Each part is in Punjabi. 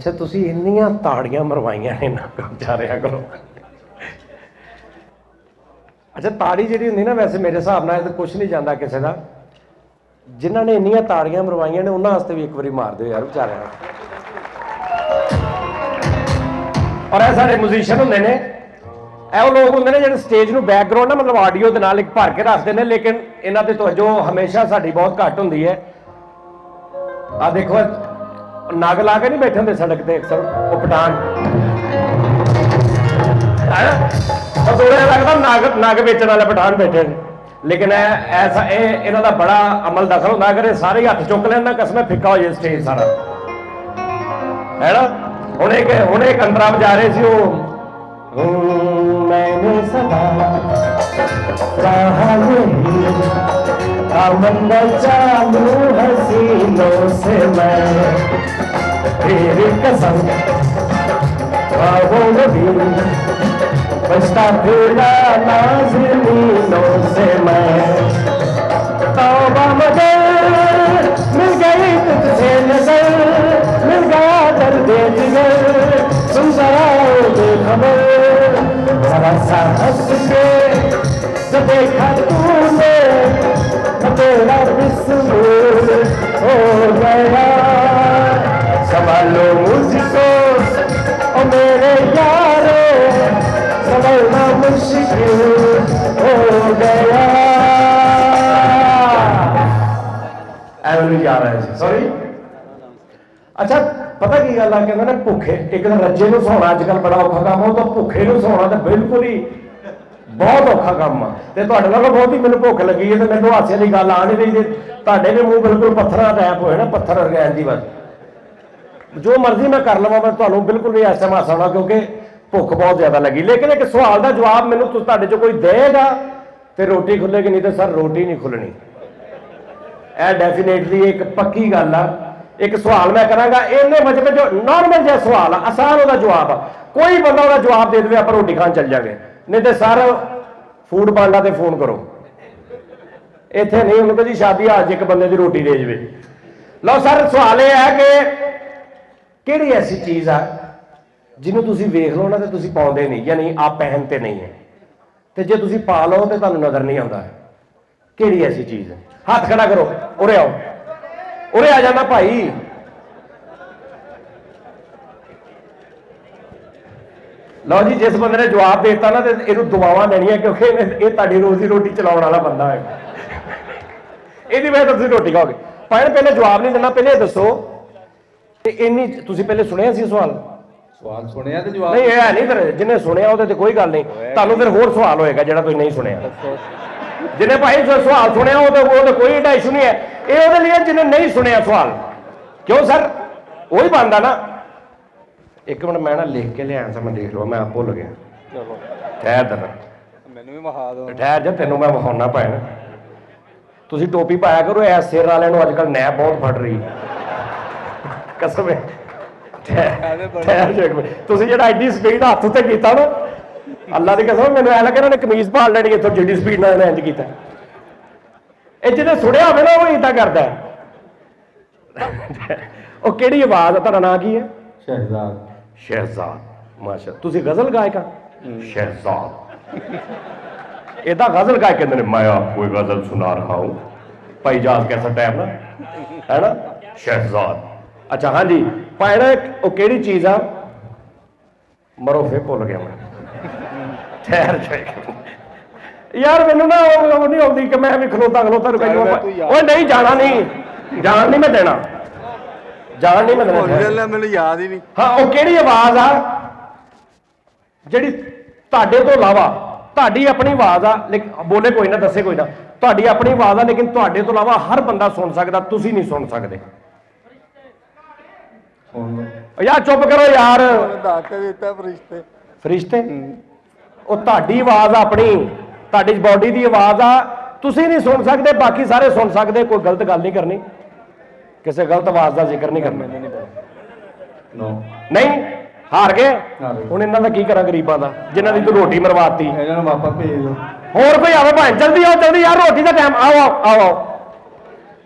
अच्छा तुसी इन्नियां ताड़ियां मरवाइयां ने ना बेचारियां कोलों। अच्छा ताड़ी जिहड़ी हुंदी ना वैसे मेरे हिसाब नाल कुछ नहीं जांदा किसी दा, जिन्हां ने इन्नियां ताड़ियां मरवाइयां ने उन्हां वास्ते भी एक बारी मार दिओ यार बेचारियां। और ये साडे म्यूजिशियन हुंदे ने, ਇਹ लोग होंगे ने जो स्टेज में बैकग्राउंड ना मतलब आडियो के नाल एक भर के रखते हैं, लेकिन इन्हों की तवज्जो हमेशा साड़ी बहुत घट होंगी है। आ देखो नग ला के नहीं बैठे होंगे सड़क पर अक्सर वो पठान, थोड़ा लगता नग नग बेचने वाले पठान बैठे हैं, लेकिन ऐसा इन्हों का बड़ा अमल दखल होंगे। अगर ये सारे हथ चुक लेना कसम फिक्का हो जाए स्टेज सारा है ना। हुण एक अंतरा बजा रहे थे वो मैंने सदा चाहा यही मंडल चालू हसीनों से मैं तेरी कसम ख्वाबों में भी बचता फिरा नाज़नीनों से मैं। तौबा मगर मिल गई तुझसे नजर, मिल गया दर्द जिगर, सुन जरा बेखबर जरा सा हंस के जो देखा तूने तेरा बिस्मिल हो गया। संभालो मुझको ओ मेरे यारो, संभलना मुश्किल हो गया। जा रहा है सॉरी। अच्छा पता की गल है, कहते भुखे एक दिन रज्जे में सोना अजकल बड़ा औखा काम हो, तो भुखे में सोना तो बिल्कुल ही बहुत औखा काम आ। बहुत ही मैंने भुख लगी है, तो मैं हासे वाली गल आ नहीं रही जी, तुहाडे भी मूँह बिल्कुल पत्थर टाइप होए ना, पत्थर रगैन जी बस जो मर्जी मैं कर लवां, मैं तुहानूं बिल्कुल भी ऐसा हासा होना क्योंकि भुख बहुत ज्यादा लगी। लेकिन एक सवाल का जवाब मैनूं तुहाडे चों कोई देगा तो रोटी खुलेगी, नहीं तो सर रोटी नहीं खुलनी। यह डेफिनेटली एक पक्की गल आ। एक सवाल मैं करांगा इन्ने मजबूत जो नॉर्मल जहा सवाल आ, आसान वह जवाब आ, कोई बंदा वह जवाब दे दे आप रोटी खान चल जाएंगे, नहीं तो सर फूड पांडा ते फोन करो, इत्थे नहीं उन्होंने जी शादी आज एक बंदे की रोटी दे जाए। लो सर सवाल यह है कि किहड़ी ऐसी चीज़ आ जिन्हों तुसीं वेख लो ना तो तुसीं पाउंदे नहीं, यानी आप पहनते नहीं है, तो जे तुसीं पा लो तो तुहानूं नज़र नहीं आता है। किहड़ी ऐसी चीज़ है? हाथ खड़ा करो, उरे आओ, उरे आ जाना भाई। लो जी जिस बंदे ने जवाब देता ना तो इनू दुआवां देनियां, क्योंकि ये तुहाडी रोजी रोटी चलाउण वाला बंदा है। इहदी वजह तो तुसीं रोटी खाओगे। भाई पहले जवाब नहीं देना, पहले दसो इन्नी तुसीं पहले सुनिया सी सवाल? सवाल सुनिया तो जवाब नहीं है नहीं, फिर जिन्हें सुनिया वो तो कोई गल नहीं, तुहानूं फिर होर सवाल होएगा जिहड़ा तुसीं नहीं सुनिया। जिन्हें भाई सवाल सुनिया वो तो कोई एडा इशू नहीं है, ये वो लिए जिन्हें नहीं सुनिया सवाल। क्यों सर वही बनता ना। एक मिनट मैं ना लिख के लिया था, मैं देख लो मैं आप भुल गया। ठहर दर मैनू भी विखा दो, ठहर जा तेनों मैं विखाउणा भैन। तुसीं टोपी पाया करो, ऐ सिर वाले नूं अजकल नैब बहुत फट रही कसम है। ठहर जो एक मिनट, तुसीं जिहड़ा एड्डी स्पीड हत्थ उत्ते कीता ना, अल्लाह की कसम मैंने ऐ लगे इन्होंने कमीज भाल लैनी इतों जिहड़ी स्पीड नाल इंज कीता। जिन्हें सुनिया होवे ना वो इदां करदा है। वो किहड़ी आवाज़ है? तुहाडा नाम की है? शहजाद। शहजाद माशा, तुसीं गजल गायक? शहजाद इदा गजल गायक कहते हैं, मैं आपको एक गजल सुना रहा हूँ भाई जाज कैसा टाइम ना है ना शहजाद। अच्छा हाँ जी भाई ना वो केड़ी चीज़ आ, मरो फिर भुल गया मैं। ठहर यार मैनू ना वो नहीं आती कि मैं भी खलोता खलोता नहीं जाना, नहीं जान नहीं मैं देना, जान नहीं मैं देना। मैनू याद ही नहीं। हाँ वो केड़ी आवाज़ आ जिहड़ी तुहाडे तो इलावा तुहाडी अपनी आवाज़ आ, लेकिन बोले कोई ना, दसे कोई ना, तुहाडी अपनी आवाज़ आ लेकिन तुहाडे तो इलावा हर बंदा सुन सकदा, तुसीं नहीं सुन सकदे। यार चुप करो यार, फरिश्ते फरिश्ते वो तुहाडी आवाज़ अपनी, तुहाडी बॉडी की आवाज़ आ, तुसीं नहीं सुन सकते, बाकी सारे सुन सकते। कोई गलत गल नहीं करनी, किसी गलत आवाज़ का जिक्र नहीं करना। नहीं हार गए हुण इन्हां दा की करा गरीबां दा जिन्हां दी तू रोटी मरवाती। इन्हां नूं वापस भेज दो। होर कोई आवे भाई, जल्दी आओ जल्दी यार, रोटी का टाइम। आओ आओ आओ आओ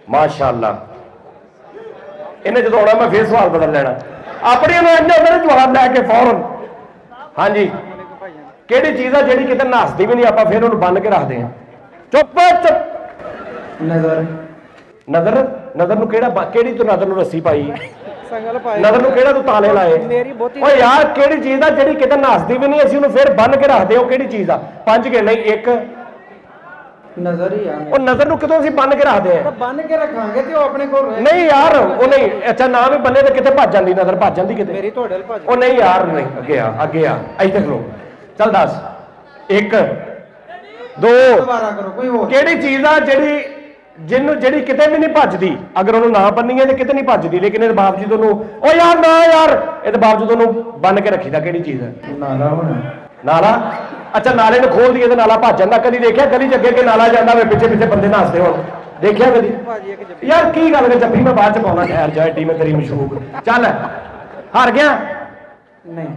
माशाअल्लाह। इन्हें जो आना मैं फिर सवाल बदल लेना। ਆਪਣੀ ਨੂੰ ਇੰਨੇ ਉਹਦੇ ਜਵਾਬ ਲੈ ਕੇ ਫੌਰਨ। ਹਾਂਜੀ ਕਿਹੜੀ ਚੀਜ਼ ਆ ਜਿਹੜੀ ਕਿਤੇ ਨੱਸਦੀ ਵੀ ਨਹੀਂ, ਆਪਾਂ ਫਿਰ ਉਹਨੂੰ ਬੰਨ ਕੇ ਰੱਖਦੇ ਆ? ਚੁੱਪ ਚੁੱਪ। ਨਜ਼ਰ ਨਜ਼ਰ, ਨਜ਼ਰ ਨੂੰ ਕਿਹੜੀ ਤੂੰ ਨਜ਼ਰ ਨੂੰ ਰੱਸੀ ਪਾਈ? ਸੰਗਲ ਪਾਏ ਨਜ਼ਰ ਨੂੰ ਕਿਹੜਾ ਤੂੰ ਤਾਲੇ ਲਾਏ? ਮੇਰੀ ਬਹੁਤੀ ਓਏ ਯਾਰ ਕਿਹੜੀ ਚੀਜ਼ ਆ ਜਿਹੜੀ ਕਿਤੇ ਨੱਸਦੀ ਵੀ ਨਹੀਂ, ਅਸੀਂ ਉਹਨੂੰ ਫਿਰ ਬੰਨ ਕੇ ਰੱਖਦੇ ਹਾਂ? ਉਹ ਕਿਹੜੀ ਚੀਜ਼ ਆ? 5 ਕੇ ਨਹੀਂ 1। ਨਜ਼ਰ ਹੀ ਆ ਉਹ ਨਜ਼ਰ ਨੂੰ ਕਿਦੋਂ ਅਸੀਂ ਬੰਨ ਕੇ ਰੱਖਦੇ ਆ? ਬੰਨ ਕੇ ਰੱਖਾਂਗੇ ਤੇ ਉਹ ਆਪਣੇ ਕੋਲ ਰਹੇ। ਨਹੀਂ ਯਾਰ ਉਹ ਨਹੀਂ, ਅੱਛਾ ਨਾ ਵੀ ਬੰਨੇ ਤੇ ਕਿਤੇ ਭੱਜ ਜਾਂਦੀ, ਨਜ਼ਰ ਭੱਜ ਜਾਂਦੀ ਕਿਤੇ। ਮੇਰੀ ਤੁਹਾਡੇ ਨਾਲ ਭੱਜ ਉਹ ਨਹੀਂ ਯਾਰ ਨਹੀਂ, ਅੱਗੇ ਆ ਇੱਥੇ ਖਲੋ। ਚੱਲ ਦੱਸ। 1 2 ਦੁਬਾਰਾ ਕਰੋ ਕੋਈ ਹੋਰ। ਕਿਹੜੀ ਚੀਜ਼ ਆ ਜਿਹੜੀ ਕਿਤੇ ਵੀ ਨਹੀਂ ਭੱਜਦੀ? ਅਗਰ ਉਹਨੂੰ ਨਾ ਬੰਨੀਏ ਤੇ ਕਿਤੇ ਨਹੀਂ ਭੱਜਦੀ, ਲੇਕਿਨ ਇਹਦੇ ਬਾਵਜੂਦ ਉਹਨੂੰ, ਓ ਯਾਰ ਨਾ ਯਾਰ, ਇਹਦੇ ਬਾਵਜੂਦ ਉਹਨੂੰ ਬੰਨ ਕੇ ਰੱਖੀਦਾ। ਕਿਹੜੀ ਚੀਜ਼ ਹੈ? ਨਾਲਾ ਹੋਣਾ। ਨਾਲਾ? ਅੱਛਾ ਨਾਲੇ ਨੂੰ ਖੋਲ ਦਈਏ ਤੇ ਨਾਲਾ ਭੱਜ ਜਾਂਦਾ। ਕਦੀ ਦੇਖਿਆ ਗਲੀ ਚ ਅੱਗੇ ਨਾਲਾ ਜਾਂਦਾ ਵੇ, ਪਿੱਛੇ ਪਿੱਛੇ ਬੰਦੇ ਨੱਸਦੇ ਹੋਣ? ਦੇਖਿਆ ਕਦੀ? ਯਾਰ ਕੀ ਗੱਲ ਕਰ, ਜੱਫੀ ਮੈਂ ਬਾਅਦ ਚ ਪਾਉਣਾ। ਖੈਰ ਜਾ ਟੀ ਮੈਂ ਤੇਰੀ ਮਸ਼ੂਕ। ਚੱਲ ਹਾਰ ਗਿਆ? ਨਹੀਂ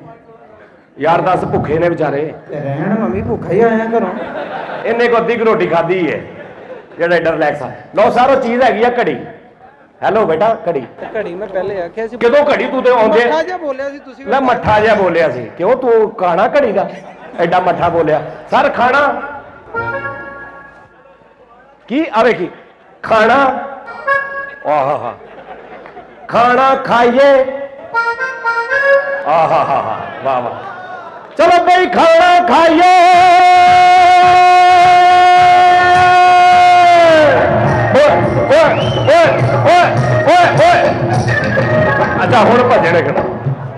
ਯਾਰ ਦੱਸ, ਭੁੱਖੇ ਨੇ ਵਿਚਾਰੇ। ਤੇ ਰਹਿਣ ਮੰਮੀ, ਭੁੱਖਾ ਹੀ ਆਇਆ ਘਰੋਂ। ਇਹਨੇ ਕੋ ਅੱਧੀ ਕੁ ਰੋਟੀ ਖਾਧੀ ਹੈ ਜਿਹੜਾ ਏਡਾ ਰਿਲੈਕਸ ਆ। ਲਓ ਸਾਰੋ ਚੀਜ਼ ਹੈਗੀ ਆ ਘੜੀ। ਹੈਲੋ ਬੇਟਾ ਘੜੀ। ਘੜੀ ਮੈਂ ਪਹਿਲੇ ਆਖਿਆ ਸੀ। ਕਿਦੋਂ ਘੜੀ ਤੂੰ ਤੇ ਆਉਂਦੇ ਮੱਠਾ ਜਿਹਾ ਬੋਲਿਆ ਸੀ ਤੁਸੀਂ। ਲੈ ਮੱਠਾ ਜਿਹਾ ਬੋਲਿਆ ਸੀ। ਕਿਉਂ ਤੂੰ ਖਾਣਾ ਘੜੀ ਦਾ ਐਡਾ ਮੱਠਾ ਬੋਲਿਆ? ਸਰ ਖਾਣਾ ਕੀ ਆਵੇ ਕੀ ਖਾਣਾ? ਆਹਾ ਖਾਣਾ ਖਾਈਏ। ਆਹਾ ਵਾਹ ਵਾਹ। ਚਲੋ ਬਈ ਖਾਣਾ ਖਾਈਏ। ਅੱਛਾ ਹੁਣ ਭੱਜਣੇ ਕਿਹੜਾ?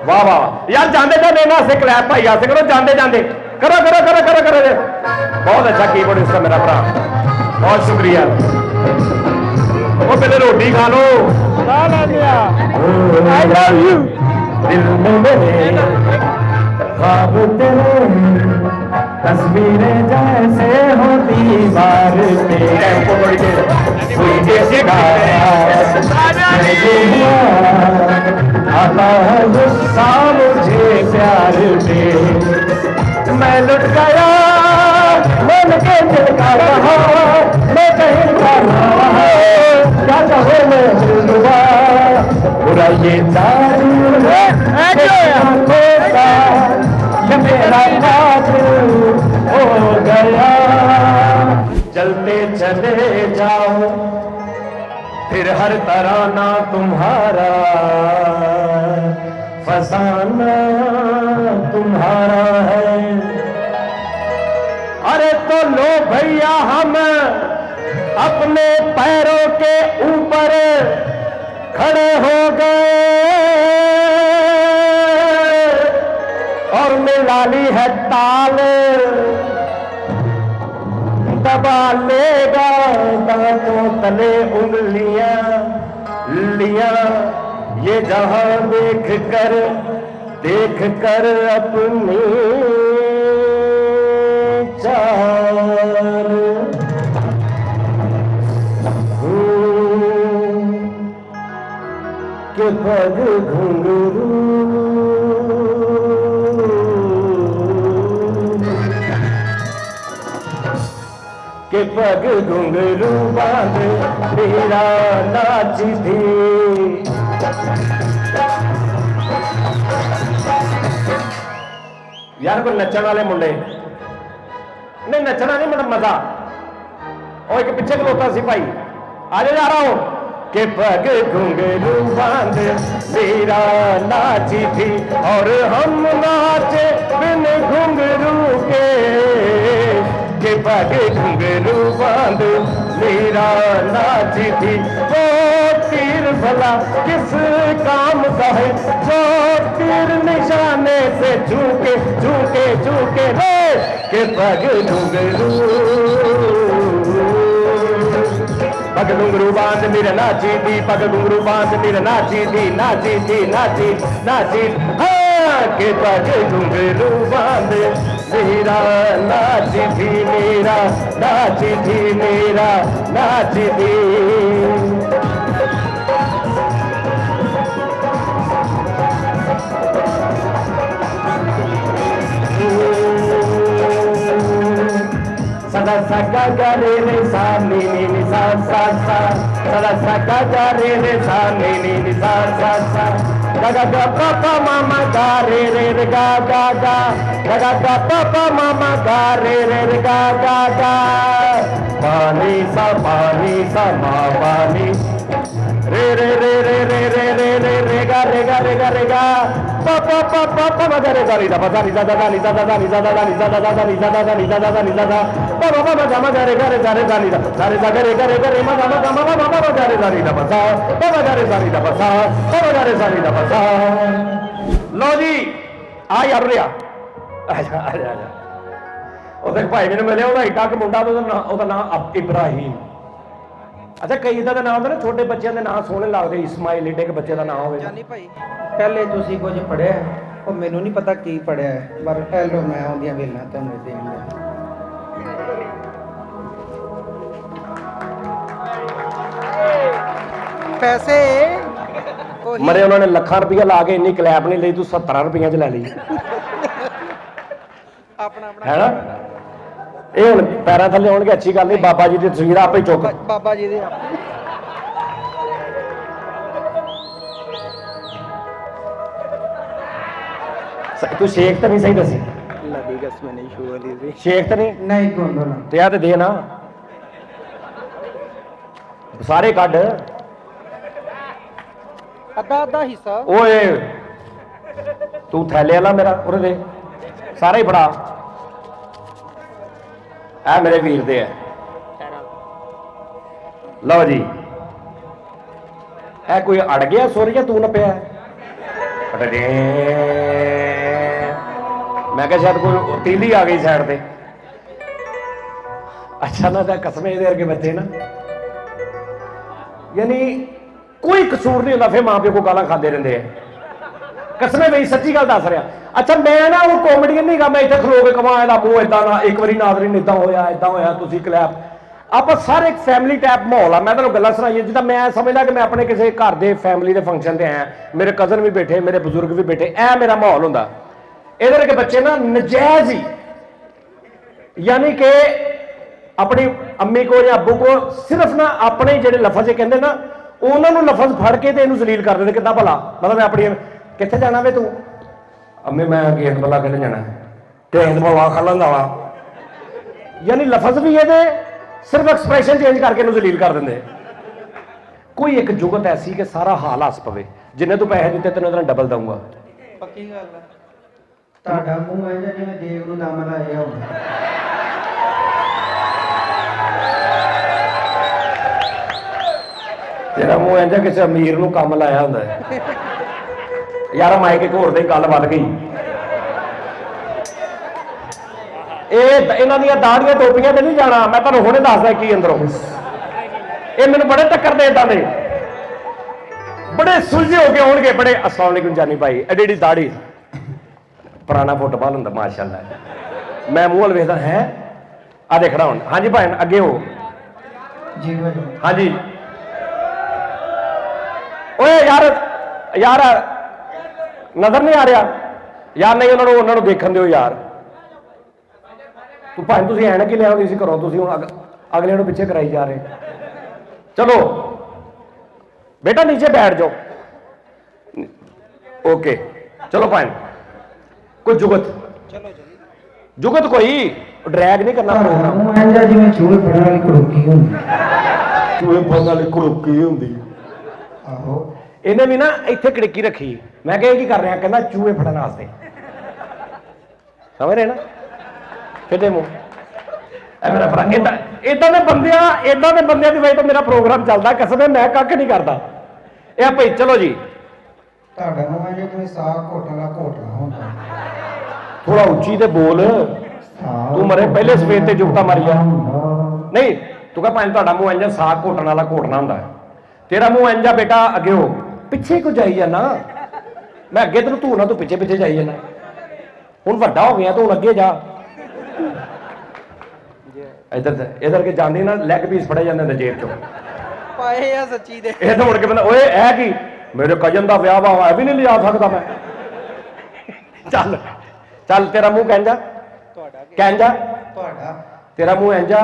ਵਾਹ ਵਾਹ ਯਾਰ, ਜਾਂਦੇ ਜਾਂਦੇ ਨਾ ਸੇ ਕਲੈਪ ਭਾਈ ਆਸੇ ਕਰੋ, ਜਾਂਦੇ ਜਾਂਦੇ ਕਰੋ ਕਰੋ ਕਰੋ ਕਰੋ ਕਰੋ। ਬਹੁਤ ਅੱਛਾ ਕੀਬੋਰਡਿਸਟ ਮੇਰਾ ਭਰਾ, ਬਹੁਤ ਸ਼ੁਕਰੀਆ। ਉਹ ਪਹਿਲੇ ਰੋਟੀ ਖਾ ਲੋ। I love you दिल में मेरे ख्वाब तेरे, तस्वीरें जैसे हो दीवार पे। कोई जैसे आता है गुस्सा मुझे प्यार पे। मैं लुट गया मन के दिल का रहा, मैं कहीं का रहा, क्या कहो मैं हुआ बुरा ये दारू ये मेरा कातिल हो गया। चलते चले जाओ फिर हर तराना तुम्हारा, फसाना तुम्हारा है। अरे तो लो भैया हम अपने पैरों के ऊपर खड़े हो गए और मिलाली है ताल, दबा लेगा दांतों तले उंगलियां लिया। ये जहां देख कर अपनी चाल के पग घुंघरू के पग घुंघरू बांध मेरा नाची थी। यार कोई नचण वाले मुंडे नहीं, नचना नहीं मतलब मजा। और एक पीछे खलोता सी भाई, आजे जा रहा हूं के पग घुंघरू बांध मेरा नाची थी और हम नाचे बिन घुंघरू के पग घुंघरू बांध मेरा नाची थी। वो तीर भला किस काम का है जो तीर निशाने से झूके झूके झूके रे के पग घुंघरू पग घुंघरू बांध मेरा नाची थी, पग घुंघरू बांध मेरा नाची थी, नाची थी नाची नाची। हाँ के पग घुंघरू बांध मेरा नाची थी, मेरा नाची थी, मेरा नाची थी। सदा सगा गा रे रे सा नी नी नी सा सा सा, सदा सगा गा रे रे सा नी नी नी सा सा सा। ga ga ga pa pa mama ga re re re ga ga ga ga ga ga pa pa mama ga re re re ga ga ga pani sa ma pani re re re re re re re re re ga re ga re ga re ga pa pa pa pa pa ma ga re ga re da pa da ni da da ni da da ni da da ni da da ni da da ni da da ni da da pa pa pa ma ga re ga re ga re ga ni da ga re ga re ga re ga re ma ga ga re ga re da pa sa pa ma ga re sa ni da pa sa pa ma ga re sa ni da pa sa ਲਓ ਜੀ ਆ ਯਾਰ ਰਿਆ ਆ ਜਾ ਆ ਜਾ ਉਹਦੇ ਭਾਈ ਮੈਨੂੰ ਮਿਲਿਆ ਉਹਦਾ ਏਡਾ ਕੁ ਮੁੰਡਾ ਉਹਦਾ ਨਾਮ ਇਬਰਾਹੀਮ ਅੱਛਾ ਕਈ ਇਦਾਂ ਦਾ ਨਾਮ ਹੁੰਦਾ ਨਾ ਛੋਟੇ ਬੱਚਿਆਂ ਦੇ ਨਾਮ ਸੋਹਣੇ ਲੱਗਦੇ ਇਸਮਾਈਲ ਏਡੇ ਕੇ ਬੱਚੇ ਦਾ ਨਾਮ ਹੋਵੇ ਜਾਨੀ ਭਾਈ ਪਹਿਲੇ ਤੁਸੀਂ ਕੁਝ ਪੜਿਆ ਉਹ ਮੈਨੂੰ ਨਹੀਂ ਪਤਾ ਕੀ ਪੜਿਆ ਪਰ ਪਹਿਲੋਂ ਮੈਂ ਆਉਂਦੀਆਂ ਵੇਲਾਂ ਤੁਹਾਨੂੰ ਦੇਣ ਲਿਆ ਪੈਸੇ ਮਰੇ ਉਹਨਾਂ ਨੇ ਲੱਖਾਂ ਰੁਪਇਆ ਲਾ ਕੇ ਇੰਨੀ ਕਲੈਪ ਨਹੀਂ ਲਈ ਤੂੰ 70 ਰੁਪਈਆਂ ਚ ਲੈ ਲਈ ਆਪਣਾ ਹੈ ਨਾ ਇਹ ਹੁਣ ਪੈਰਾਂ ਥੱਲੇ ਆਉਣਗੇ ਅੱਛੀ ਗੱਲ ਨਹੀਂ ਬਾਬਾ ਜੀ ਦੀ ਤਸਵੀਰ ਆਪੇ ਚੁੱਕ ਬਾਬਾ ਜੀ ਦੇ ਤੂੰ ਸ਼ੇਖ ਤਾਂ ਨਹੀਂ ਸਹੀ ਦੱਸੀ ਲੱਗੀ ਗਸ ਮੈਂ ਨਹੀਂ ਸ਼ੂਰ ਦੀ ਸੀ ਸ਼ੇਖ ਤਾਂ ਨਹੀਂ ਨਹੀਂ ਗੋਂਦੋਲਾ ਤੇ ਆ ਤੇ ਦੇ ਨਾ ਸਾਰੇ ਕੱਢ ਅੱਧਾ ਹਿੱਸਾ ਓਏ ਤੂੰ ਥੈਲੇ ਵਾਲਾ ਮੇਰਾ ਉਹਦੇ ਦੇ ਸਾਰੇ ਹੀ ਫੜਾ ਆ ਮੇਰੇ ਵੀਰ ਦੇ ਆ ਲਓ ਜੀ ਇਹ ਕੋਈ ਅੜ ਗਿਆ ਸੁਰ ਜਾਂ ਤੂੰ ਨੱਪਿਆ ਮੈਂ ਕਿਹਾ ਸ਼ਾਇਦ ਕੋਈ ਤੀਲੀ ਆ ਗਈ ਸਾਈਡ ਤੇ ਅੱਛਾ ਨਾ ਤਾਂ ਕਸਮੇ ਇਹਦੇ ਵਰਗੇ ਬੱਚੇ ਨਾ ਯਾਨੀ ਕੋਈ ਕਸੂਰ ਨਹੀਂ ਹੁੰਦਾ ਫਿਰ ਮਾਂ ਪਿਓ ਕੋ ਗਾਲਾਂ ਖਾਂਦੇ ਰਹਿੰਦੇ ਆ ਕਸਮੇ ਬਈ ਸੱਚੀ ਗੱਲ ਦੱਸ ਰਿਹਾ ਅੱਛਾ ਮੈਂ ਨਾ ਉਹ ਕਾਮੇਡੀਅਨ ਨਹੀਂ ਗਾ ਮੈਂ ਇੱਥੇ ਖਲੋ ਕੇ ਕਮਾਂ ਇਹਦਾ ਮੂੰਹ ਏਦਾਂ ਨਾ ਇੱਕ ਵਾਰੀ ਨਾਜ਼ਰੀਨ ਏਦਾਂ ਹੋਇਆ ਤੁਸੀਂ ਕਲੈਪ ਆਪਾਂ ਸਾਰੇ ਇੱਕ ਫੈਮਿਲੀ ਟਾਈਪ ਮਾਹੌਲ ਆ ਮੈਂ ਤੁਹਾਨੂੰ ਗੱਲਾਂ ਸੁਣਾਈਆਂ ਜਿੱਦਾਂ ਮੈਂ ਸਮਝਦਾ ਕਿ ਮੈਂ ਆਪਣੇ ਕਿਸੇ ਘਰ ਦੇ ਫੈਮਿਲੀ ਦੇ ਫੰਕਸ਼ਨ ਤੇ ਆਇਆ ਮੇਰੇ ਕਜ਼ਨ ਵੀ ਬੈਠੇ ਮੇਰੇ ਬਜ਼ੁਰਗ ਵੀ ਬੈਠੇ ਇਹ ਮੇਰਾ ਮਾਹੌਲ ਹੁੰਦਾ ਇਹਦੇ ਕਰਕੇ ਬੱਚੇ ਨਾ ਨਜਾਇਜ਼ ਹੀ ਯਾਨੀ ਕਿ ਆਪਣੀ ਅੰਮੀ ਕੋ ਜਾਂ ਅੱਬੂ ਕੋ ਸਿਰਫ ਨਾ ਆਪਣੇ ਜਿਹੜੇ ਲਫ਼ਜ਼ ਕਹਿੰਦੇ ਨਾ ਉਹਨਾਂ ਨੂੰ ਲਫ਼ਜ਼ ਫੜ ਕੇ ਤੇ ਇਹਨੂੰ ਜ਼ਲੀਲ ਕਰ ਦਿੰਦੇ ਕਿੱਦਾਂ ਭਲਾ ਮਤਲਬ ਮੈਂ ਆਪਣੀ ਕਿੱਥੇ ਜਾਣਾ ਵੇ ਤੂੰ ਅੰਮੀ ਮੈਂ ਗੇਟ ਬੱਲਾ ਕਿੱਥੇ ਜਾਣਾ ਤੇ ਬਵਾ ਖਾ ਲੈਂਦਾ ਵਾ ਯਾਨੀ ਲਫ਼ਜ਼ ਵੀ ਇਹਦੇ ਸਿਰਫ ਐਕਸਪ੍ਰੈਸ਼ਨ ਚੇਂਜ ਕਰਕੇ ਇਹਨੂੰ ਜ਼ਲੀਲ ਕਰ ਦਿੰਦੇ ਕੋਈ ਇੱਕ ਜੁਗਤ ਐਸੀ ਕਿ ਸਾਰਾ ਹਾਲ ਹੱਸ ਪਵੇ ਜਿੰਨੇ ਤੂੰ ਪੈਸੇ ਦਿੱਤੇ ਤੈਨੂੰ ਇਹਦਾ ਡਬਲ ਦਊਂਗਾ ਪੱਕੀ ਗੱਲ ਹੈ ਤੁਹਾਡਾ ਮੂੰਹ ਹੈ ਜਿਵੇਂ ਦੇਵ ਨੂੰ ਦਮ ਲਾਇਆ ਹੁੰਦਾ ਤੇਰਾ ਮੂੰਹ ਇੰਜ ਕਿਸੇ ਅਮੀਰ ਨੂੰ ਕੰਮ ਲਾਇਆ ਹੁੰਦਾ ਯਾਰ ਮਾਈਕ ਇੱਕ ਹੋਰ ਦੀ ਗੱਲ ਵੱਧ ਗਈ ਇਹ ਇਹਨਾਂ ਦੀਆਂ ਦਾੜੀਆਂ ਟੋਪੀਆਂ ਤੇ ਨਹੀਂ ਜਾਣਾ ਮੈਂ ਤੁਹਾਨੂੰ ਹੁਣੇ ਦੱਸਦਾ ਕੀ ਅੰਦਰੋਂ ਇਹ ਮੈਨੂੰ ਬੜੇ ਟੱਕਰ ਦੇ ਇਦਾਂ ਦੇ ਬੜੇ ਸੁਲਝੇ ਹੋ ਕੇ ਆਉਣਗੇ ਬੜੇ अस्सलाम वालेकुम ਜਾਨੀ ਭਾਈ ਐਡੀ ਦਾੜੀ ਪੁਰਾਣਾ ਫੁੱਟਬਾਲ ਹੁੰਦਾ ਮਾਸ਼ਾਅੱਲਾ ਮੈਂ ਮੂੰਹ ਵੱਲ ਵੇਖਦਾ ਹੈ ਆ ਦੇਖਣਾ ਹੁਣ ਹਾਂਜੀ ਭਾਈ ਅੱਗੇ ਹੋ ਜੀ ਭਾਈ ਹਾਂਜੀ ਓਏ ਯਾਰ ਨਜ਼ਰ ਨਹੀਂ ਆ ਰਿਹਾ ਯਾਰ ਨਹੀਂ ਉਹਨਾਂ ਨੂੰ ਦੇਖਣ ਦਿਓ ਯਾਰ ਤੂੰ ਭਾਵੇਂ ਤੁਸੀਂ ਐਨਕ ਹੀ ਲਿਆਉਂਦੀ ਸੀ ਘਰੋਂ ਤੁਸੀਂ ਹੁਣ ਅਗਲੇ ਨੂੰ ਪਿੱਛੇ ਕਰਾਈ ਜਾ ਰਹੇ ਚਲੋ ਬੇਟਾ ਨੀਚੇ ਬੈਠ ਜਾਓ ਓਕੇ ਚਲੋ ਭਾਵੇਂ ਕੋਈ ਜੁਗਤ ਚਲੋ ਜੀ ਜੁਗਤ ਕੋਈ ਡਰੈਗ ਨਹੀਂ ਕਰਨਾ ਪ੍ਰੋਗਰਾਮ ਮੂੰਹ ਹੈ ਜਿਵੇਂ ਚੂਹੇ ਫੜਨ ਵਾਲੀ ਕੁੜਕੀ ਹੁੰਦੀ ਚੂਹੇ ਫੜਨ ਵਾਲੀ ਕੁੜਕੀ ਹੁੰਦੀ ਆਹੋ ਇਹਨੇ ਵੀ ਨਾ ਇੱਥੇ ਕੜਕੀ ਰੱਖੀ ਮੈਂ ਕਿਹਾ ਇਹ ਕੀ ਕਰ ਰਿਹਾ ਕਹਿੰਦਾ ਚੂਹੇ ਫੜਨ ਵਾਸਤੇ ਸਮਝ ਰਹੇ ਨਾ ਕਿਤੇ ਮੂੰਹ ਐ ਮੇਰਾ ਭਰਾ ਇਦਾਂ ਦੇ ਬੰਦਿਆਂ ਦੀ ਵਜ੍ਹਾ ਤੋਂ ਮੇਰਾ ਪ੍ਰੋਗਰਾਮ ਚੱਲਦਾ ਕਸਮ ਹੈ ਮੈਂ ਕੱਖ ਨਹੀਂ ਕਰਦਾ ਇਹ ਭਾਈ ਚਲੋ ਜੀ ਤੁਹਾਡਾ ਮੂੰਹ ਹੈ ਜਿਵੇਂ ਸਾਗ ਘੋਟਣਾ ਹੁੰਦਾ ਥੋੜਾ ਉੱਚੀ ਤੇ ਬੋਲ ਤੂੰ ਮਰੇ ਪਹਿਲੇ ਸਵੇਰ ਤੇ ਜੁਗਤਾ ਮਾਰੀ ਜਾ ਨਹੀਂ ਤੂੰ ਕਹ ਭਾਵੇਂ ਤੁਹਾਡਾ ਮੂੰਹ ਇੰਜ ਸਾਗ ਘੋਟਣ ਵਾਲਾ ਘੋਟਣਾ ਹੁੰਦਾ ਤੇਰਾ ਮੂੰਹ ਇੰਜਾ ਬੇਟਾ ਅੱਗੇ ਹੋ ਪਿੱਛੇ ਕਿਉਂ ਜਾਈ ਜਾਣਾ ਮੈਂ ਅੱਗੇ ਤੈਨੂੰ ਤੂੰ ਨਾ ਤੂੰ ਪਿੱਛੇ ਜਾਈ ਜਾਣਾ ਹੁਣ ਵੱਡਾ ਹੋ ਗਿਆ ਤੂੰ ਹੁਣ ਅੱਗੇ ਜਾ ਇਧਰ ਕੇ ਜਾਂਦੀ ਨਾ ਲੈਗ ਪੀਸ ਫੜੇ ਜਾਂਦੇ ਹੁੰਦੇ ਜੇਬ ਚੋਂ ਪਾਏ ਆ ਸੱਚੀ ਦੇ ਇਹ ਤਾਂ ਮੁੜ ਕੇ ਬੰਦਾ ਓਏ ਇਹ ਕੀ ਮੇਰੇ ਕਜ਼ਨ ਦਾ ਵਿਆਹ ਵਾ ਵੀ ਨਹੀਂ ਲਿਜਾ ਸਕਦਾ ਮੈਂ ਚੱਲ ਤੇਰਾ ਮੂੰਹ ਕਹਿੰਦਾ ਤੁਹਾਡਾ ਤੇਰਾ ਮੂੰਹ ਇੰਜਾ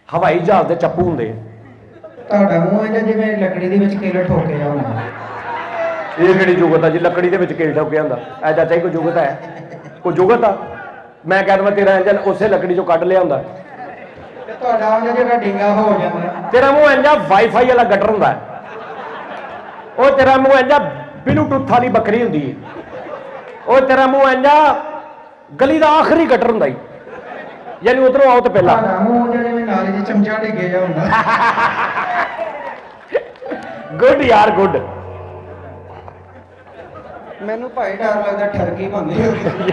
ਹਵਾਈ ਜਹਾਜ਼ ਦੇ ਚੱਪੂ ਹੁੰਦੇ ਤੁਹਾਡਾ ਮੂੰਹ ਹੈ ਜਿਵੇਂ ਲੱਕੜੀ ਦੇ ਵਿੱਚ ਕੇਲਾ ਠੋਕੇ ਹੁੰਦਾ ਇਹ ਕਿਹੜੀ ਜੁਗਤ ਆ ਜੀ, ਲੱਕੜੀ ਦੇ ਵਿੱਚ ਕੇਲ ਠੋਕਿਆ ਹੁੰਦਾ ਐ ਚਾਚਾ ਜੀ? ਕੋਈ ਜੁਗਤ ਹੈ? ਕੋਈ ਜੁਗਤ ਆ? ਮੈਂ ਕਹਿ ਦਵਾਂ ਤੇਰਾ ਇੰਜਨ ਉਸੇ ਲੱਕੜੀ ਚੋਂ ਕੱਢ ਲਿਆ ਹੁੰਦਾ। ਤੇ ਤੁਹਾਡਾ ਉਹ ਜਿਹੜਾ ਡਿੰਗਾ ਹੋ ਜਾਂਦਾ, ਤੇਰਾ ਮੂੰਹ ਇੰਜਾ ਵਾਈਫਾਈ ਵਾਲਾ ਗਟਰ ਹੁੰਦਾ, ਉਹ ਤੇਰਾ ਮੂੰਹ ਇੰਜਾ ਬਲੂਟੂਥ ਵਾਲੀ ਬੱਕਰੀ ਹੁੰਦੀ ਹੈ, ਉਹ ਤੇਰਾ ਮੂੰਹ ਇੰਜਾ ਗਲੀ ਦਾ ਆਖਰੀ ਗਟਰ ਹੁੰਦਾ, ਯਾਨੀ ਉਧਰੋਂ ਆਓ ਤੇ ਪਹਿਲਾਂ ਤੁਹਾਡਾ ਮੂੰਹ ਜਿਹੜੇ ਮੈਂ ਨਾਲੇ ਦੀ ਚਮਚਾ ਡਿੱਗੇ ਜਾ ਹੁੰਦਾ। ਗੁੱਡ ਯਾਰ ਗੁੱਡ। ਮੈਨੂੰ ਭਾਈ ਡਰ ਲੱਗਦਾ ਠਰਕੀ ਬੰਦੀ ਹੋ ਗਈ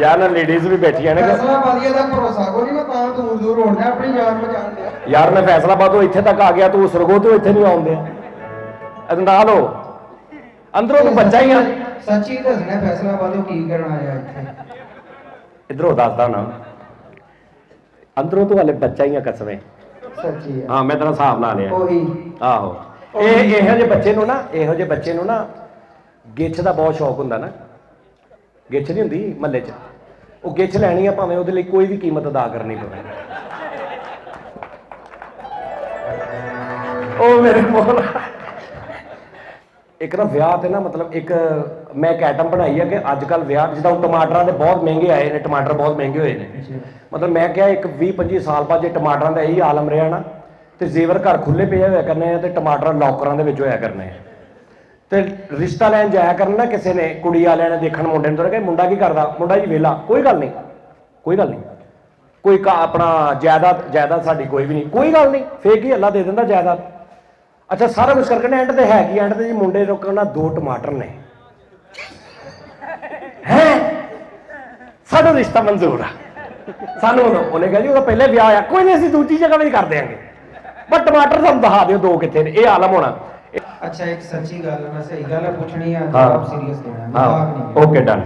ਯਾਰ ਨਾ ਲੇਡੀਜ਼ ਵੀ ਬੈਠੀਆਂ ਨੇ। ਫੈਸਲਾਬਾਦੀਆ ਦਾ ਭਰੋਸਾ ਕੋਈ ਨਹੀਂ, ਮੈਂ ਤਾਂ ਦੂਰ ਦੂਰ ਹੋਣਾ ਆਪਣੀ ਜਾਨ ਬਚਾਉਣ ਦਿਆ। ਯਾਰ ਮੈਂ ਫੈਸਲਾਬਾਦੋਂ ਇੱਥੇ ਤੱਕ ਆ ਗਿਆ, ਤੂੰ ਸਰਗੋ ਤੋਂ ਇੱਥੇ ਨਹੀਂ ਆਉਂਦੇ ਨਾਲ ਹੋ ਅੰਦਰੋਂ ਤੂੰ ਬੱਚਾ ਹੀ ਆ। ਸੱਚੀ ਦੱਸਣਾ ਫੈਸਲਾਬਾਦੋਂ ਕੀ ਕਰਨ ਆਇਆ ਇੱਥੇ? ਇਧਰੋਂ ਦੱਸਦਾ ਨਾ, ਅੰਦਰੋਂ ਤੂੰ ਹਲੇ ਬੱਚਾ ਹੀ ਆ ਕਸਵੇਂ। ਸੱਚੀ ਹਾਂ ਮੈਂ ਤੇਰਾ ਹਿਸਾਬ ਲਾ ਲਿਆ। ਉਹੀ ਆਹੋ ਇਹ ਇਹੋ ਜਿਹੇ ਬੱਚੇ ਨੂੰ ਨਾ, ਇਹੋ ਜਿਹੇ ਬੱਚੇ ਨੂੰ ਨਾ ਗਿੱਛ ਦਾ ਬਹੁਤ ਸ਼ੌਕ ਹੁੰਦਾ ਨਾ। ਗਿੱਛ ਨਹੀਂ ਹੁੰਦੀ ਮਹੱਲੇ 'ਚ, ਉਹ ਗਿੱਛ ਲੈਣੀ ਆ ਭਾਵੇਂ ਉਹਦੇ ਲਈ ਕੋਈ ਵੀ ਕੀਮਤ ਅਦਾ ਕਰਨੀ ਪਵੇ। ਉਹ ਮੇਰੇ ਕੋਲ ਇੱਕ ਨਾ ਵਿਆਹ ਤੇ ਨਾ, ਮਤਲਬ ਇੱਕ ਮੈਂ ਇੱਕ ਆਈਟਮ ਬਣਾਈ ਹੈ ਕਿ ਅੱਜ ਕੱਲ ਵਿਆਹ ਜਿੱਦਾਂ ਟਮਾਟਰਾਂ ਦੇ ਬਹੁਤ ਮਹਿੰਗੇ ਆਏ ਨੇ, ਟਮਾਟਰ ਬਹੁਤ ਮਹਿੰਗੇ ਹੋਏ ਨੇ। ਮਤਲਬ ਮੈਂ ਕਿਹਾ ਇੱਕ 20-25 ਸਾਲ ਬਾਅਦ ਜੇ ਟਮਾਟਰਾਂ ਦਾ ਇਹੀ ਆਲਮ ਰਿਹਾ ਨਾ, ਤੇ ਜ਼ੇਵਰ ਘਰ ਖੁੱਲੇ ਪਏ ਹੋਇਆ ਕਰਨੇ ਆ ਤੇ ਟਮਾਟਰ ਲੌਕਰਾਂ ਦੇ ਵਿੱਚ ਹੋਇਆ ਕਰਨੇ ਆ। ਤੇ ਰਿਸ਼ਤਾ ਲੈਣ ਜਾਇਆ ਕਰਨ ਨਾ ਕਿਸੇ ਨੇ, ਕੁੜੀ ਵਾਲਿਆਂ ਨੇ ਦੇਖਣ ਮੁੰਡੇ ਨੂੰ, ਤਾਂ ਕਹੇ ਮੁੰਡਾ ਕੀ ਕਰਦਾ? ਮੁੰਡਾ ਜੀ ਵਿਹਲਾ। ਕੋਈ ਗੱਲ ਨਹੀਂ, ਕੋਈ ਗੱਲ ਨਹੀਂ, ਕੋਈ ਆਪਣਾ ਜਾਇਦਾਦ ਸਾਡੀ ਕੋਈ ਵੀ ਨਹੀਂ, ਕੋਈ ਗੱਲ ਨਹੀਂ, ਫੇਰ ਕੀ ਅੱਲਾ ਦੇ ਦਿੰਦਾ ਜਾਇਦਾਦ। ਅੱਛਾ ਸਾਰਾ ਕੁਝ ਕਰਕੇ ਨਾ ਐਂਡ ਤੇ ਹੈ ਕੀ? ਐਂਡ ਤੇ ਜੀ ਮੁੰਡੇ ਨੂੰ ਕਹਿੰਦਾ 2 ਟਮਾਟਰ ਨੇ ਹੈ, ਸਾਡਾ ਰਿਸ਼ਤਾ ਮਨਜ਼ੂਰ ਆ ਸਾਨੂੰ। ਉਹਨੇ ਕਿਹਾ ਜੀ ਉਹਦਾ ਪਹਿਲੇ ਵਿਆਹ ਆ, ਕੋਈ ਨਹੀਂ ਅਸੀਂ ਦੂਜੀ ਜਗ੍ਹਾ ਵੀ ਕਰ ਦਿਆਂਗੇ, ਪਰ ਟਮਾਟਰ ਸਾਨੂੰ ਦਿਖਾ ਦਿਓ 2 ਕਿੱਥੇ ਨੇ। ਇਹ ਆਲਮ ਹੋਣਾ। ਅੱਛਾ ਇੱਕ ਸੱਚੀ ਗੱਲ, ਮੈਂ ਸਹੀ ਗੱਲ ਪੁੱਛਣੀ ਆ, ਜਵਾਬ ਸੀਰੀਅਸ ਦੇਣਾ, ਮਜ਼ਾਕ ਨਹੀਂ। Okay done.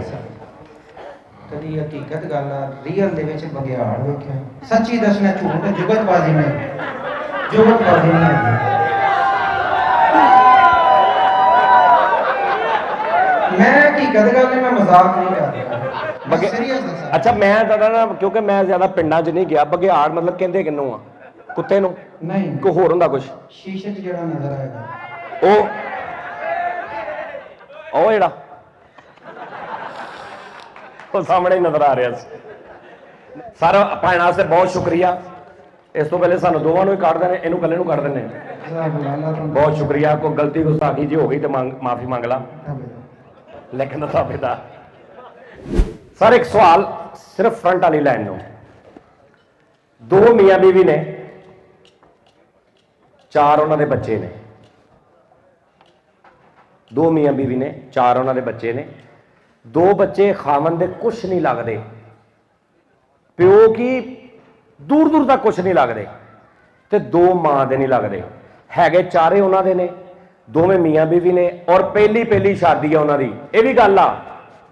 ਕਦੀ ਹਕੀਕਤ ਗੱਲ ਆ, ਰੀਅਲ ਦੇ ਵਿੱਚ ਬਗਿਆੜ ਵੇਖਿਆ? ਸੱਚੀ ਦੱਸਣਾ, ਝੂਠ ਜੁਗਤਬਾਜ਼ੀ ਨਹੀਂ, ਜੁਗਤਬਾਜ਼ੀ ਨਹੀਂ ਹੈ। ਮੈਂ ਹਕੀਕਤ ਗੱਲ ਨਹੀਂ, ਮੈਂ ਮਜ਼ਾਕ ਨਹੀਂ ਕਰਦਾ, ਸੀਰੀਅਸ ਦੱਸਾਂ। ਅੱਛਾ ਮੈਂ ਤਾਂ ਨਾ, ਕਿਉਂਕਿ ਮੈਂ ਜ਼ਿਆਦਾ ਪਿੰਡਾਂ 'ਚ ਨਹੀਂ ਗਿਆ, ਬਗਿਆੜ ਮਤਲਬ ਕਹਿੰਦੇ ਕਿਹਨੂੰ ਆ? ਕੁੱਤੇ ਨੂੰ? ਨਹੀਂ, ਕੋਈ ਹੋਰ ਹੁੰਦਾ ਕੁਝ? ਸ਼ੀਸ਼ੇ 'ਚ ਜਿਹੜਾ ਨਜ਼ਰ ਆਏਗਾ ਉਹ ਜਿਹੜਾ ਉਹ ਸਾਹਮਣੇ ਨਜ਼ਰ ਆ ਰਿਹਾ ਸੀ। ਸਰ ਭੈਣਾਂ ਵਾਸਤੇ ਬਹੁਤ ਸ਼ੁਕਰੀਆ। ਇਸ ਤੋਂ ਪਹਿਲੇ ਸਾਨੂੰ ਦੋਵਾਂ ਨੂੰ ਹੀ ਕੱਢ ਦੇਣੇ, ਇਹਨੂੰ ਇਕੱਲੇ ਨੂੰ ਕੱਢ ਦਿੰਦੇ। ਬਹੁਤ ਸ਼ੁਕਰੀਆ। ਕੋਈ ਗਲਤੀ ਗੁਸਤਾਖੀ ਜੀ ਹੋ ਗਈ ਤੇ ਮਾਫੀ ਮੰਗ ਲਾ, ਲੇਕਿਨ ਸਾਬਿਤਾ। ਸਰ ਇੱਕ ਸਵਾਲ ਸਿਰਫ ਫਰੰਟ ਵਾਲੀ ਲਾਈਨ ਨੂੰ। 2 ਮੀਆਂ ਬੀਵੀ ਨੇ, 4 ਉਹਨਾਂ ਦੇ ਬੱਚੇ ਨੇ। 2 ਮੀਆਂ ਬੀਵੀ ਨੇ, 4 ਉਹਨਾਂ ਦੇ ਬੱਚੇ ਨੇ। 2 ਬੱਚੇ ਖਾਵਨ ਦੇ ਕੁਛ ਨਹੀਂ ਲੱਗਦੇ, ਪਿਓ ਕੀ ਦੂਰ ਦੂਰ ਤੱਕ ਕੁਛ ਨਹੀਂ ਲੱਗਦੇ, ਤੇ 2 ਮਾਂ ਦੇ ਨਹੀਂ ਲੱਗਦੇ ਹੈਗੇ। 4 ਉਹਨਾਂ ਦੇ ਨੇ, ਦੋਵੇਂ ਮੀਆਂ ਬੀਵੀ ਨੇ, ਔਰ ਪਹਿਲੀ ਸ਼ਾਦੀ ਆ ਉਹਨਾਂ ਦੀ। ਇਹ ਵੀ ਗੱਲ ਆ,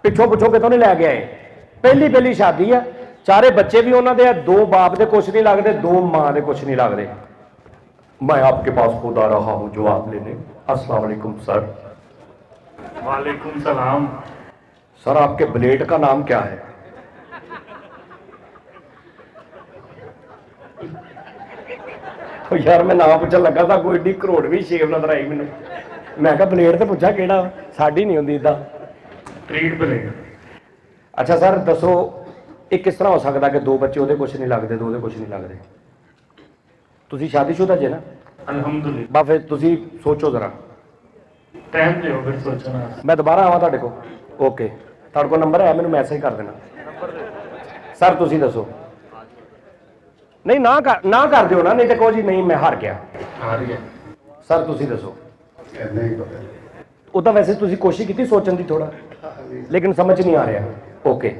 ਪਿੱਛੋਂ ਕਿਤੋਂ ਨਹੀਂ ਲੈ ਕੇ ਆਏ, ਪਹਿਲੀ ਸ਼ਾਦੀ ਆ। 4 ਬੱਚੇ ਵੀ ਉਹਨਾਂ ਦੇ ਆ, 2 ਬਾਪ ਦੇ ਕੁਛ ਨਹੀਂ ਲੱਗਦੇ, 2 ਮਾਂ ਦੇ ਕੁਛ नहीं लग रहे। मैं आपके पास खुद आ रहा हूं जवाब लेने। अस्सलाम वालेकुम सर। वालेकुम सलाम। सर आपके ब्लेड का नाम क्या है? तो यार मैं नाम पूछन लगा था, कोई एडी करोड़ भी शेप नजर आई मैनू। मैं कहा ब्लेड तो पूछा केड़ा, साडी नहीं होंदी इदां ट्रीट ब्लेड। अच्छा सर दसो ਇਹ ਕਿਸ ਤਰ੍ਹਾਂ ਹੋ ਸਕਦਾ ਕਿ 2 ਬੱਚੇ ਉਹਦੇ ਕੁਛ ਨਹੀਂ ਲੱਗਦੇ, 2 ਦੇ ਕੁਛ ਨਹੀਂ ਲੱਗਦੇ? ਤੁਸੀਂ ਸ਼ਾਦੀशुदा ਜੇ ਨਾ? अल्हम्दुलिल्लाह। ਬਾ ਫਿਰ ਤੁਸੀਂ ਸੋਚੋ ਜ਼ਰਾ। टाइम दो फिर सोचना। ਮੈਂ ਦੁਬਾਰਾ ਆਵਾਂ ਤੁਹਾਡੇ ਕੋਲ? ਓਕੇ, ਤੁਹਾਡੇ ਕੋਲ ਨੰਬਰ ਹੈ, ਮੈਨੂੰ ਮੈਸੇਜ ਕਰ ਦੇਣਾ। ਸਰ ਤੁਸੀਂ ਦੱਸੋ। ਨਹੀਂ ਨਾ ਕਰ ਦਿਓ ਨਾ, ਨਹੀਂ ਤੇ ਕਹੋ ਜੀ ਨਹੀਂ ਮੈਂ ਹਾਰ ਗਿਆ। हार गया। ਸਰ ਤੁਸੀਂ ਦੱਸੋ। नहीं पता। ਉਹ ਤਾਂ ਵੈਸੇ ਤੁਸੀਂ ਕੋਸ਼ਿਸ਼ ਕੀਤੀ ਸੋਚਣ ਦੀ ਥੋੜਾ, ਲੇਕਿਨ ਸਮਝ ਨਹੀਂ ਆ ਰਿਹਾ। ਓਕੇ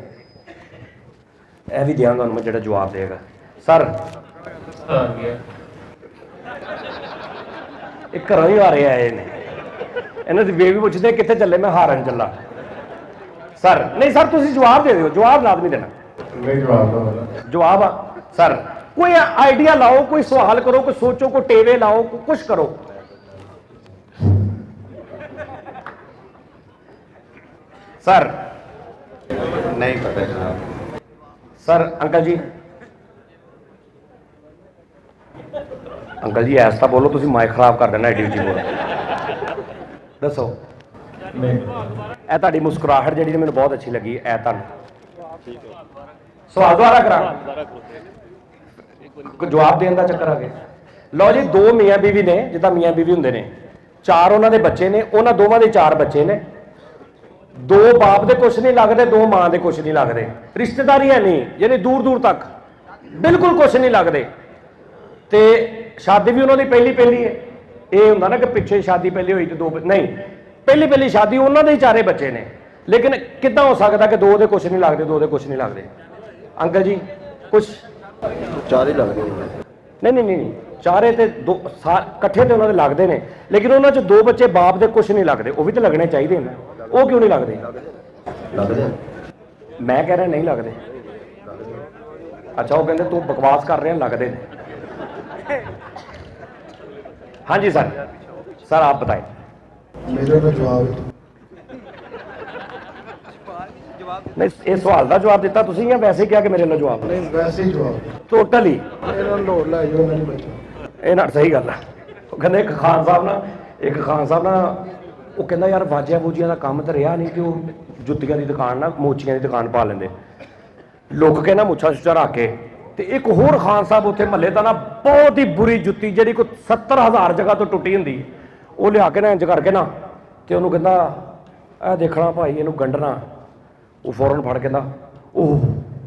ਇਹ ਵੀ ਦਿਆਂਗਾ ਤੁਹਾਨੂੰ ਮੈਂ ਜਿਹੜਾ ਜਵਾਬ ਦੇਗਾ। ਸਰ हार गया। ਇਹ ਘਰੋਂ ਹੀ ਆ ਰਿਹਾ ਇਹ ਨੇ, ਇਹਨਾਂ ਦੀ ਬੇਬੀ ਪੁੱਛਦੇ ਕਿੱਥੇ ਚੱਲੇ, ਮੈਂ ਹਾਰਨ ਚੱਲਾ। ਸਰ ਨਹੀਂ ਸਰ ਤੁਸੀਂ ਜਵਾਬ ਦੇ ਦਿਓ, ਜਵਾਬ ਲਾਜ਼ਮੀ ਦੇਣਾ। मैं जवाब दूंगा। ਜਵਾਬ ਆ ਸਰ। ਕੋਈ ਆਈਡੀਆ ਲਾਓ, ਕੋਈ ਸਵਾਲ ਕਰੋ, ਕੋਈ ਸੋਚੋ, ਕੋਈ ਟੇਵੇ ਲਾਓ, ਕੁਛ ਕਰੋ। ਸਰ नहीं पता जनाब। सर अंकल जी, अंकल जी ऐसा बोलो, तुम माइक खराब कर देना एडी उची बोल। ਦੱਸੋ ਇਹ ਤੁਹਾਡੀ ਮੁਸਕਰਾਹਟ ਜਿਹੜੀ ਮੈਨੂੰ ਬਹੁਤ ਅੱਛੀ ਲੱਗੀ ਇਹ ਤੁਹਾਨੂੰ ਸਵਾਲ ਦੁਆਰਾ ਕਰਾਂ ਜਵਾਬ ਦੇਣ ਦਾ ਚੱਕਰ ਆ ਗਿਆ ਲਓ ਜੀ ਦੋ ਮੀਆਂ ਬੀਵੀ ਨੇ ਜਿੱਦਾਂ ਮੀਆਂ ਬੀਵੀ ਹੁੰਦੇ ਨੇ ਚਾਰ ਉਹਨਾਂ ਦੇ ਬੱਚੇ ਨੇ ਉਹਨਾਂ ਦੋਵਾਂ ਦੇ ਚਾਰ ਬੱਚੇ ਨੇ ਦੋ ਬਾਪ ਦੇ ਕੁਛ ਨਹੀਂ ਲੱਗਦੇ ਦੋ ਮਾਂ ਦੇ ਕੁਛ ਨਹੀਂ ਲੱਗਦੇ ਰਿਸ਼ਤੇਦਾਰੀ ਹੈ ਨਹੀਂ ਯਾਨੀ ਦੂਰ ਦੂਰ ਤੱਕ ਬਿਲਕੁਲ ਕੁਛ ਨਹੀਂ ਲੱਗਦੇ ਤੇ ਸ਼ਾਦੀ ਵੀ ਉਹਨਾਂ ਦੀ ਪਹਿਲੀ ਹੈ ਇਹ ਹੁੰਦਾ ਨਾ ਕਿ ਪਿੱਛੇ ਸ਼ਾਦੀ ਪਹਿਲੀ ਹੋਈ ਤੇ ਦੋ ਨਹੀਂ ਪਹਿਲੀ ਸ਼ਾਦੀ ਉਹਨਾਂ ਦੇ ਹੀ ਚਾਰੇ ਬੱਚੇ ਨੇ ਲੇਕਿਨ ਕਿੱਦਾਂ ਹੋ ਸਕਦਾ ਕਿ ਦੋ ਦੇ ਕੁਛ ਨਹੀਂ ਲੱਗਦੇ ਦੋ ਦੇ ਕੁਛ ਨਹੀਂ ਲੱਗਦੇ ਅੰਕਲ ਜੀ ਕੁਛ चार ही लग रहे हैं ਨਹੀਂ ਚਾਰੇ ਤੇ ਦੋ ਇਕੱਠੇ ਤੇ ਉਹਨਾਂ ਦੇ ਲੱਗਦੇ ਨੇ ਲੇਕਿਨ ਉਹਨਾਂ ਚ ਦੋ ਬੱਚੇ ਬਾਪ ਦੇ ਕੁਛ ਨਹੀਂ ਲੱਗਦੇ ਉਹ ਵੀ ਤਾਂ ਲੱਗਣੇ ਚਾਹੀਦੇ ਨੇ ਉਹ ਕਿਉਂ ਨਹੀਂ ਲੱਗਦੇ लग रहे ਮੈਂ ਕਹਿ ਰਿਹਾ ਨਹੀਂ ਲੱਗਦੇ ਅੱਛਾ ਉਹ ਕਹਿੰਦੇ ਤੂੰ ਬਕਵਾਸ ਕਰ ਰਿਹਾ ਲੱਗਦੇ ਨੇ ਹਾਂਜੀ सर आप बताएं मेरा तो जवाब नहीं ਇਹ ਸਵਾਲ ਦਾ ਜਵਾਬ ਦਿੱਤਾ ਤੁਸੀਂ ਜਾਂ ਵੈਸੇ ਕਿਹਾ ਕਿ ਮੇਰੇ ਨਾਲ ਜਵਾਬ नहीं वैसे ही जवाब ਟੋਟਲੀ मेरा लोड ला जो मैंने बचा ਇਹ ਨਾਲ ਸਹੀ ਗੱਲ ਆ ਉਹ ਕਹਿੰਦੇ ਇੱਕ ਖਾਨ ਸਾਹਿਬ ਨਾ ਉਹ ਕਹਿੰਦਾ ਯਾਰ ਵਾਜਿਆਂ ਬੂਜੀਆਂ ਦਾ ਕੰਮ ਤਾਂ ਰਿਹਾ ਨਹੀਂ ਕਿ ਉਹ ਜੁੱਤੀਆਂ ਦੀ ਦੁਕਾਨ ਨਾ ਮੋਚੀਆਂ ਦੀ ਦੁਕਾਨ ਪਾ ਲੈਂਦੇ ਲੁੱਕ ਕੇ ਨਾ ਮੁੱਛਾਂ ਸੁੱਚਾ ਰੱਖ ਕੇ ਤੇ ਇੱਕ ਹੋਰ ਖਾਨ ਸਾਹਿਬ ਉੱਥੇ ਮਹੱਲੇ ਦਾ ਨਾ ਬਹੁਤ ਹੀ ਬੁਰੀ ਜੁੱਤੀ ਜਿਹੜੀ ਕੋਈ 70,000 ਜਗ੍ਹਾ ਤੋਂ ਟੁੱਟੀ ਹੁੰਦੀ ਉਹ ਲਿਆ ਕੇ ਨਾ ਇੰਜ ਕਰਕੇ ਨਾ ਤੇ ਉਹਨੂੰ ਕਹਿੰਦਾ ਇਹ ਦੇਖਣਾ ਭਾਈ ਇਹਨੂੰ ਗੰਢਣਾ ਉਹ ਫੌਰਨ ਫੜ ਕਹਿੰਦਾ ਉਹ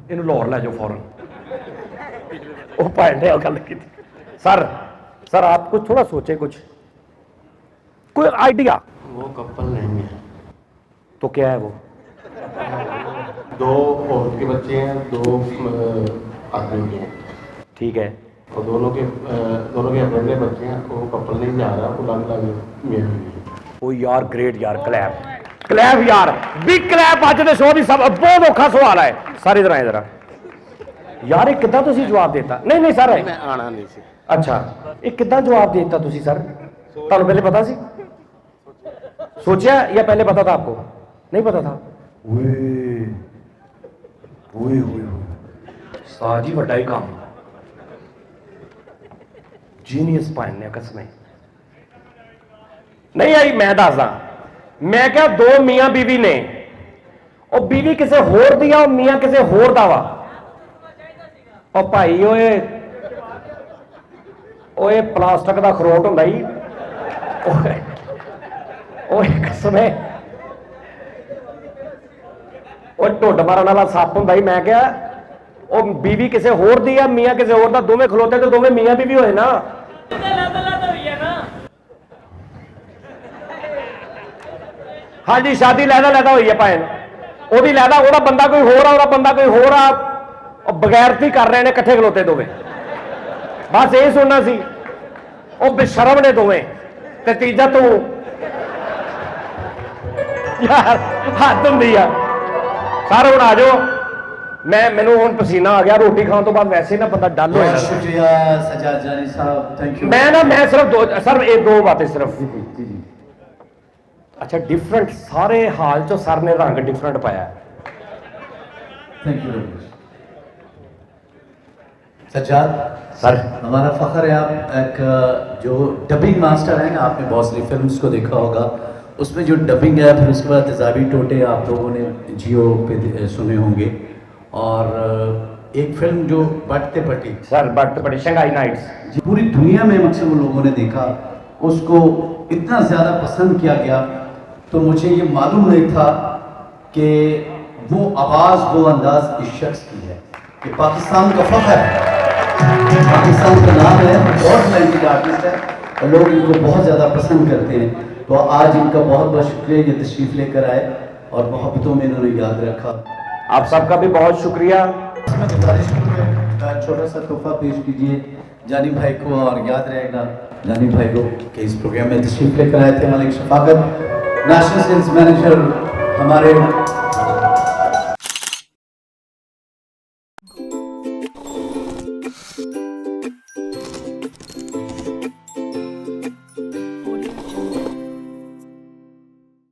ਇਹਨੂੰ ਲਾਹੌਰ ਲੈ ਜਾਓ ਫੌਰਨ ਉਹ ਭਾਈ ਨੇ ਉਹ ਗੱਲ ਕੀਤੀ सर आप कुछ थोड़ा सोचे कुछ कोई आइडिया वो कपल नहीं है तो क्या है वो दो औरत के बच्चे हैं दो आदमी के हैं ठीक है और दोनों के अपने बच्चे हैं वो कपल नहीं जा रहा वो अलग ओ यार ग्रेट यार क्लैप यार बिग क्लैप आज दे शो दी सब बहुत औखा सवाल है सारे इधर आए जरा यार ये कितना तुसी जवाब देता नहीं सर मैं आना नहीं सी अच्छा ये कितना जवाब दे ਦਿੱਤਾ ਤੁਸੀਂ ਸਰ ਤੁਹਾਨੂੰ ਪਹਿਲੇ ਪਤਾ ਸੀ ਸੋਚਿਆ ਜਾਂ ਪਹਿਲੇ ਪਤਾ था आपको नहीं पता था ਓਏ ਸਾਜੀ ਵੱਡਾ ਹੀ ਕੰਮ ਜੀਨੀਅਸ ਪਾਇਨੇ ਕਸਮੇ ਨਹੀਂ ਆਈ ਮੈਂ ਦੱਸਦਾ ਮੈਂ ਕਿਹਾ ਦੋ ਮੀਆਂ ਬੀਵੀ ਨੇ ਉਹ ਬੀਵੀ ਕਿਸੇ ਹੋਰ ਦੀ ਆ ਉਹ ਮੀਆਂ ਕਿਸੇ ਹੋਰ ਦਾ ਵਾ ਉਹ ਭਾਈ ਓਏ ਪਲਾਸਟਿਕ ਦਾ ਖਰੋਟ ਹੁੰਦਾ ਹੀ ਓਏ ਕਸਮੇ ਉਹ ਢੁੱਡ ਮਾਰਨ ਵਾਲਾ ਸੱਪ ਹੁੰਦਾ ਹੀ ਮੈਂ ਕਿਹਾ ਉਹ ਬੀਵੀ ਕਿਸੇ ਹੋਰ ਦੀ ਆ ਮੀਆਂ ਕਿਸੇ ਹੋਰ ਦਾ ਦੋਵੇਂ ਖਲੋਤੇ ਤੇ ਦੋਵੇਂ ਮੀਆਂ ਬੀਵੀ ਹੋਏ ਨਾ ਹਾਂਜੀ ਸ਼ਾਦੀ ਲੈਦਾ ਹੋਈ ਹੈ ਭਾਵੇਂ ਉਹਦੀ ਲੈਦਾ ਉਹਦਾ ਬੰਦਾ ਕੋਈ ਹੋਰ ਆ ਉਹਦਾ ਬੰਦਾ ਕੋਈ ਹੋਰ ਆ ਉਹ ਬਗੈਰਤੀ ਕਰ ਰਹੇ ਨੇ ਇਕੱਠੇ ਖਲੋਤੇ ਦੋਵੇਂ ਬਸ ਇਹ ਸੁਣਨਾ ਸੀ ਉਹ ਬੇਸ਼ਰਮ ਨੇ ਦੋਵੇਂ ਤੇ ਤੀਜਾ ਤੂੰ ਯਾਰ ਹੱਦ ਹੁੰਦੀ ਆ ਸਾਰੇ ਹੁਣ ਆ ਜਾਓ ਮੈਨੂੰ ਹੁਣ ਪਸੀਨਾ ਆ ਗਿਆ ਰੋਟੀ ਖਾਣ ਤੋਂ ਬਾਅਦ ਵੈਸੇ ਨਾ ਬੰਦਾ ਡਲ ਹੋ ਜਾਂਦਾ शुक्रिया सजाद जानी साहब थैंक यू मैं सिर्फ सर ये दो बातें सिर्फ अच्छा डिफरेंट सारे हाल चो सर ने रंग डिफरेंट पाया थैंक यू सज्जाद सर हमारा फख्र है आप एक जो डबिंग मास्टर हैं आपने बहुत सारी फिल्म्स को देखा होगा उसमें जो डबिंग है फिर उसके बाद तेजाबी टोटे आप लोगों ने जियो पे सुने होंगे और एक फिल्म जो बटते पटी सर बट बड़ी शंघाई नाइट्स पूरी दुनिया में अक्सर वो लोगों ने देखा उसको इतना ज़्यादा पसंद किया गया तो मुझे ये मालूम नहीं था कि वो आवाज़ वो अंदाज इस शख्स की है कि पाकिस्तान का फख्र है पाकिस्तान का नाम है बहुत टैलेंटेड आर्टिस्ट है और लोग इनको बहुत ज़्यादा पसंद करते हैं तो आज इनका बहुत बहुत शुक्रिया ये तशरीफ़ लेकर आए और मोहब्बतों में इन्होंने याद रखा आप सबका भी बहुत शुक्रिया मैं गुजारिश करूँगा छोटा सा तोहफा पेश कीजिए जानी भाई को और याद रहेगा जानी भाई को कि इस प्रोग्राम में तशरीफ़ लेकर आए थे Malik Shafqat national sales manager हमारे